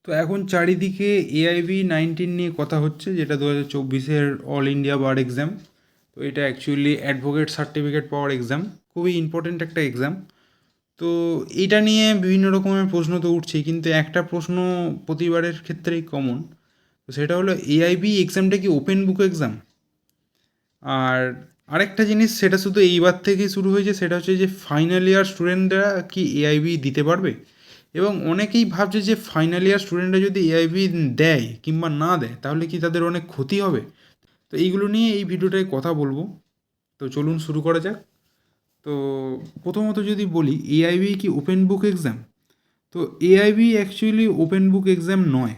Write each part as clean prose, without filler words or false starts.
তো এখন চারিদিকে AIB-19 নিয়ে কথা হচ্ছে, যেটা 2024-এর অল ইন্ডিয়া বার এক্সাম। তো এটা অ্যাকচুয়ালি অ্যাডভোকেট সার্টিফিকেট পাওয়ার এক্সাম, খুবই ইম্পর্ট্যান্ট একটা এক্সাম। তো এটা নিয়ে বিভিন্ন রকমের প্রশ্ন তো উঠছেই, কিন্তু একটা প্রশ্ন প্রতিবারের ক্ষেত্রেই কমন। তো সেটা হলো, AIB এক্সামটা কি ওপেন বুক এক্সাম? আর আরেকটা জিনিস, সেটা শুধু এইবার থেকেই শুরু হয়েছে, সেটা হচ্ছে যে ফাইনাল ইয়ার স্টুডেন্টরা কি AIB দিতে পারবে? এবং অনেকেই ভাবছে যে ফাইনাল ইয়ার স্টুডেন্টরা যদি AIB দেয় কিংবা না দেয়, তাহলে কি তাদের অনেক ক্ষতি হবে? তো এইগুলো নিয়ে এই ভিডিওটায় কথা বলবো। তো চলুন শুরু করা যাক। তো প্রথমত যদি বলি, AIB কি ওপেন বুক এক্সাম? তো AIB actually open book exam নয়।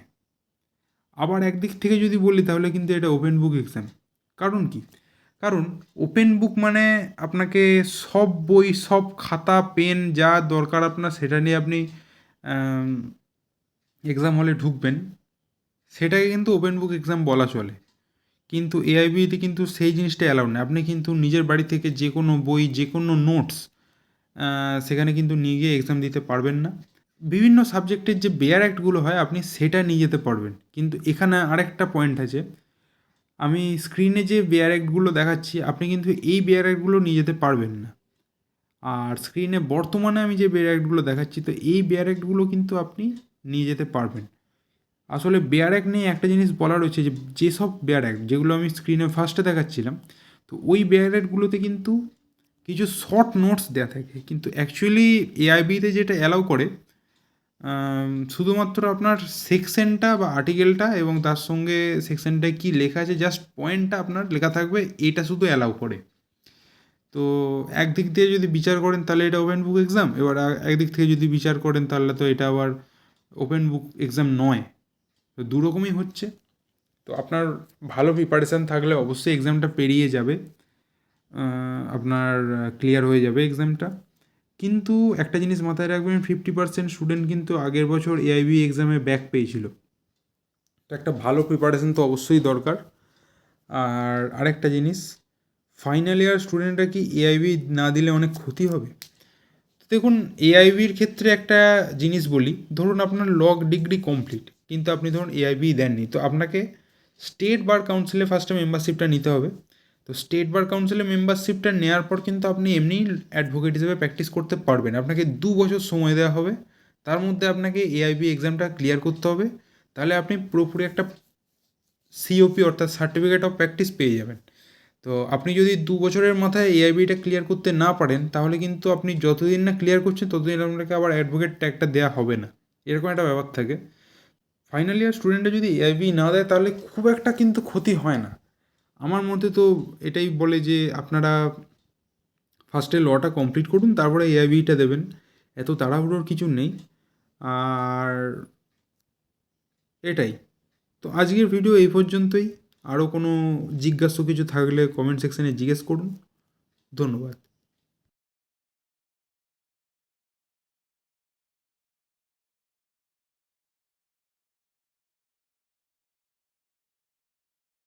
আবার একদিক থেকে যদি বলি, তাহলে কিন্তু এটা ওপেন বুক এক্সাম। কারণ কি? কারণ ওপেন বুক মানে আপনাকে সব বই, সব খাতা, পেন যা দরকার আপনার, সেটা নিয়ে আপনি এক্সাম হলে ঢুকবেন, সেটাকে কিন্তু ওপেন বুক এক্সাম বলা চলে। কিন্তু AIBতে কিন্তু সেই জিনিসটা অ্যালাউ না। আপনি কিন্তু নিজের বাড়ি থেকে যে কোনো বই, যে কোনো নোটস সেখানে কিন্তু নিয়ে গিয়ে এক্সাম দিতে পারবেন না। বিভিন্ন সাবজেক্টের যে বেয়ার অ্যাক্টগুলো হয়, আপনি সেটা নিয়ে যেতে পারবেন। কিন্তু এখানে আরেকটা পয়েন্ট আছে, আমি স্ক্রিনে যে বেয়ার অ্যাক্টগুলো দেখাচ্ছি, আপনি কিন্তু এই বেয়ার অ্যাক্টগুলো নিয়ে যেতে পারবেন না। আর স্ক্রিনে বর্তমানে আমি যে বেয়ার অ্যাক্টগুলো দেখাচ্ছি, তো এই বেয়ার অ্যাক্টগুলো কিন্তু আপনি নিয়ে যেতে পারবেন। আসলে বেয়ার অ্যাক্ট নিয়ে একটা জিনিস বলা রয়েছে, যে যেসব বেয়ার অ্যাক্ট যেগুলো আমি স্ক্রিনে ফার্স্টে দেখাচ্ছিলাম, তো ওই বেয়ার অ্যাক্টগুলোতে কিন্তু কিছু শর্ট নোটস দেওয়া থাকে। কিন্তু অ্যাকচুয়ালি AIBতে যেটা অ্যালাউ করে, শুধুমাত্র আপনার সেকশনটা বা আর্টিকেলটা এবং তার সঙ্গে সেকশনটায় কী লেখা আছে, জাস্ট পয়েন্টটা আপনার লেখা থাকবে, এটা শুধু অ্যালাউ করে। তো একদিক দিয়ে যদি বিচার করেন, তাহলে এটা ওপেন বুক এক্সাম। এবার একদিক থেকে যদি বিচার করেন, তাহলে তো এটা আবার ওপেন বুক এক্সাম নয়। তো দুরকমই হচ্ছে। তো আপনার ভালো প্রিপারেশান থাকলে অবশ্যই এক্সামটা পেরিয়ে যাবে, আপনার ক্লিয়ার হয়ে যাবে এক্সামটা। কিন্তু একটা জিনিস মাথায় রাখবেন, 50% স্টুডেন্ট কিন্তু আগের বছর AIB এক্সামে ব্যাক পেয়েছিল। তো একটা ভালো প্রিপারেশান তো অবশ্যই দরকার। আর আরেকটা জিনিস, ফাইনাল ইয়ার স্টুডেন্টরা কি AIB না দিলে অনেক ক্ষতি হবে? দেখুন, AIBর ক্ষেত্রে একটা জিনিস বলি, ধরুন আপনার ডিগ্রি কমপ্লিট, কিন্তু আপনি ধরুন AIB দেননি, তো আপনাকে স্টেট বার কাউন্সিলে ফার্স্টে মেম্বারশিপটা নিতে হবে। তো স্টেট বার কাউন্সিলে মেম্বারশিপটা নেওয়ার পর কিন্তু আপনি এমনিই অ্যাডভোকেট হিসেবে প্র্যাকটিস করতে পারবেন। আপনাকে 2 বছর সময় দেওয়া হবে, তার মধ্যে আপনাকে AIB এক্সামটা ক্লিয়ার করতে হবে। তাহলে আপনি পুরোপুরি একটা COP, অর্থাৎ সার্টিফিকেট অফ প্র্যাকটিস পেয়ে যাবেন। তো আপনি যদি 2 বছরের মাথায় AIBটা ক্লিয়ার করতে না পারেন, তাহলে কিন্তু আপনি যতদিন না ক্লিয়ার করছেন, ততদিন আপনাকে আবার অ্যাডভোকেট ট্যাগটা দেওয়া হবে না, এরকম একটা ব্যাপার থাকে। ফাইনাল ইয়ার স্টুডেন্টরা যদি AIB না দেয়, তাহলে খুব একটা কিন্তু ক্ষতি হয় না। আমার মতে তো এটাই বলে যে আপনারা ফার্স্টে লটা কমপ্লিট করুন, তারপরে AIBটা দেবেন। এত তাড়াহুড়োর কিছু নেই। আর এটাই। তো আজকের ভিডিও এই পর্যন্তই। আরও কোনো জিজ্ঞাসা কিছু থাকলে কমেন্ট সেকশানে জিজ্ঞেস করুন। ধন্যবাদ।